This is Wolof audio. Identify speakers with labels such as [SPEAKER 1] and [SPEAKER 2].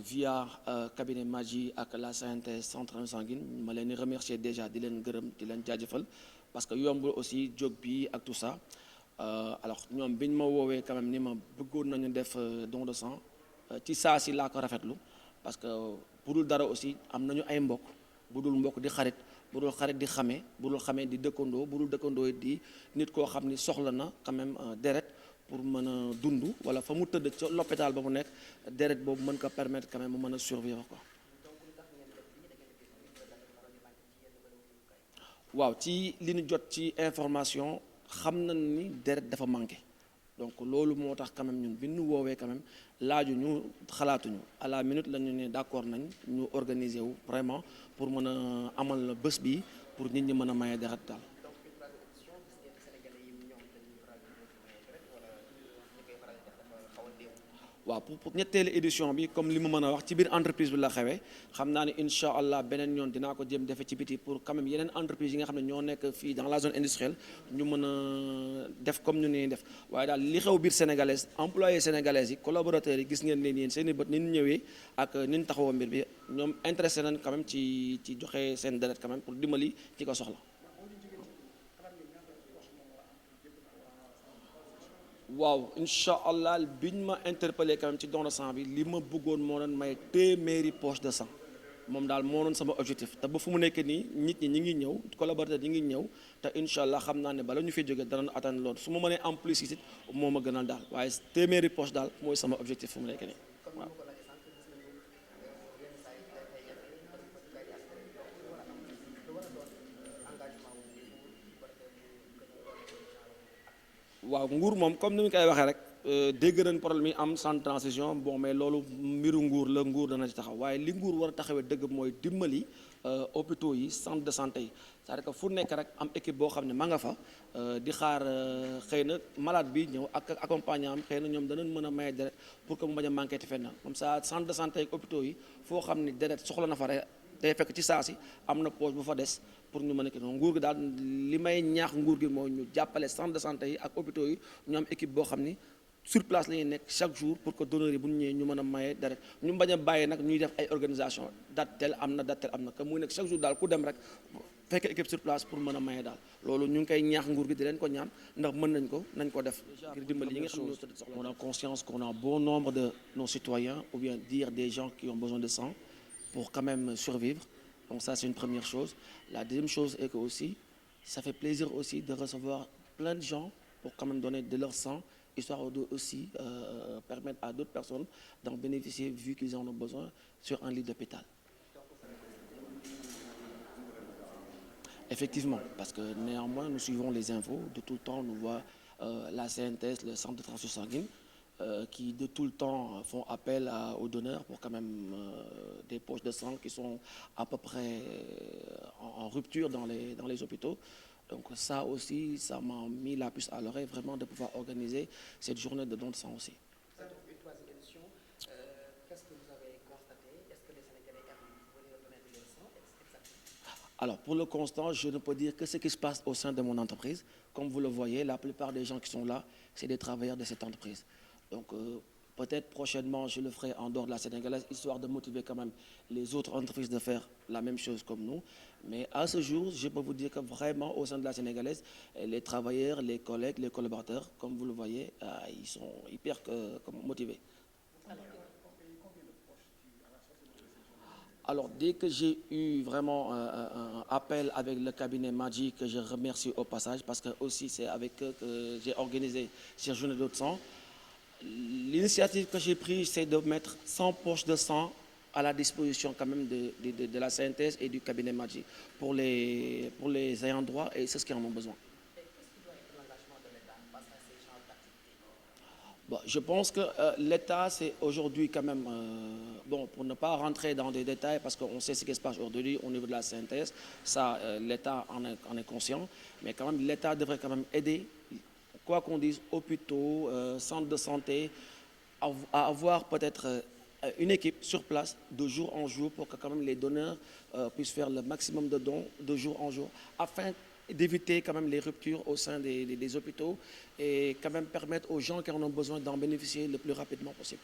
[SPEAKER 1] via cabinet Maggi ak la synthèse centre sanguine ma leen di remercier déjà di leen gërëm di leen jaajëfal parce que yombul aussi jóg bi ak tout ça alors ñoom biñ ma woowee quand même ni ma bëggoon nañu def don de sang ci saa si laa ko rafetlu parce que bu dul dara aussi am nañu ay mbokk bu dul mbokk di xarit bu dul xarit di xamee bu dul xamee di dëkkandoo bu dul dëkkandoo di nit koo xam ni soxla na quand même deret pour mën a dund wala fa mu tëdd ca l'hôpital ba mu nekk deret boobu mën ko permettre quand même mu mën a survivre quoi. waaw ci li ñu jot ci information xam nañ ni deret dafa manqué donc loolu moo tax quand même ñun bi ñu woowee quand même laajuñu xalaatuñu à la minute la ñu ne d'accord nañ ñu organiser wu vraiment pour mën a amal bés bi pour nit ñi mën a maye deret daal. waaw pour ñetteelu édition bi comme li ma mën a wax ci biir entreprise bi la xewee xam naa ne incha allah beneen yoon dinaa ko jëm defe ci biti pour quand même yeneen entreprise yi nga xam ne ñoo nekk fii dans la zone industrielle ñu mën a def comme ñu ne def waaye daal li xew biir sénégalaise employés sénégalais yi collaborateurs yi gis ngeen leen yéen seen i bët ni ñu ñëwee ak ni ñu taxawoo mbir bi ñoom intéressé nañ quand même ci joxe seen deret quand même pour dimbali ci ko soxla. waaw incha allah biñ ma interpellé quand même ci don de sang bi li ma bëggoon moo doon may téeméeri poche de sang moom daal moo doon sama objectif te ba fu mu nekk nii nit ñi ngi ñëw collaborateur ñi ngi ñëw te incha allah xam naa ne bala ñu fi jógee danañ atteindre loolu su ma mënee en plus it moo ma gënal daal waaye téeméeri poche daal mooy sama objectif fu mu nekk nii waaw. waaw nguur moom comme ni ñu koy waxee rek dégg nañ problème yi am sans transition bon mais loolu mbiru nguur la nguur dana ci taxaw waaye li nguur war a taxawee dëgg mooy dimbali hôpitaux yi centre de santé yi c'est-à-dire que fu nekk rek am équipe boo xam ne ma nga fa di xaar xëy na malade bi ñëw ak accompagnant am xëy na ñoom danañ mën a maye deret pour que mu bañ a manqué ti fenn comme ça centre de santé ak hôpitaux yi foo xam ne deret soxla na fa rek day fekk ci saa si am na poche bu fa des pour ñu mën a kii nguur gi daal li may ñaax nguur gi mooy ñu jàppale centre de santé yi ak hôpitaux yi ñu am équipe boo xam ni sur place la ñuy nekk chaque jour pour que donneurs yi bu ñu ñëwee ñu mën a maye deret ñu bañ a bàyyi nag ñuy def ay organisation date tel am na date tel am na que muy nekk chaque jour daal ku dem rek fekk équipe sur place pour mën a maye daal loolu ñu ngi koy ñaax nguur gi di leen ko ñaan ndax mën nañ ko def ngir dimbali yi nga xam ne ñoo tëdd soxla. On a conscience qu'on a bon nombre de nos citoyens ou bien dire des gens qui ont besoin de sang pour quand même survivre. Donc ça, c'est une première chose. La deuxième chose est que aussi, ça fait plaisir aussi de recevoir plein de gens pour quand même donner de leur sang, histoire de aussi permettre à d'autres personnes d'en bénéficier vu qu'ils en ont besoin sur un lit d'hôpital. Effectivement, parce que néanmoins, nous suivons les infos. De tout le temps, on nous voit la synthèse, le centre de transfusion sanguine, qui de tout le temps font appel aux donneurs pour quand même des poches de sang qui sont à peu près en rupture dans les hôpitaux. Donc ça aussi, ça m'a mis la puce à l'oreille vraiment de pouvoir organiser cette journée de don de sang aussi.
[SPEAKER 2] Une troisième édition, qu'est-ce que vous avez constaté? Est-ce que les Sénégalais aiment venir donner de leur sang? Exactement.
[SPEAKER 1] Alors pour le constat, je ne peux dire que ce qui se passe au sein de mon entreprise. Comme vous le voyez, la plupart des gens qui sont là, c'est des travailleurs de cette entreprise. Donc peut-être prochainement, je le ferai en dehors de la sénégalaise, histoire de motiver quand même les autres entreprises de faire la même chose comme nous. Mais à ce jour, je peux vous dire que vraiment au sein de la sénégalaise, les travailleurs, les collègues, les collaborateurs, comme vous le voyez, ils sont hyper motivés. Alors, dès que j'ai eu vraiment un appel avec le cabinet Maggi, que je remercie au passage, parce que aussi c'est avec eux que j'ai organisé cette journée de sang. L'initiative que j'ai prise, c'est de mettre 100 poches de sang à la disposition quand même de la synthèse et du cabinet Maggi pour les ayants droit et ceux qui en ont besoin. Bon, je pense que l'État, c'est aujourd'hui quand même, bon, pour ne pas rentrer dans des détails, parce qu'on sait ce qui se passe aujourd'hui au niveau de la synthèse, ça, l'État en est conscient, mais quand même, l'État devrait quand même aider, quoi qu'on dise, hôpitaux, centres de santé, à avoir peut-être une équipe sur place de jour en jour pour que quand même les donneurs puissent faire le maximum de dons de jour en jour, afin d'éviter quand même les ruptures au sein des hôpitaux et quand même permettre aux gens qui en ont besoin d'en bénéficier le plus rapidement possible.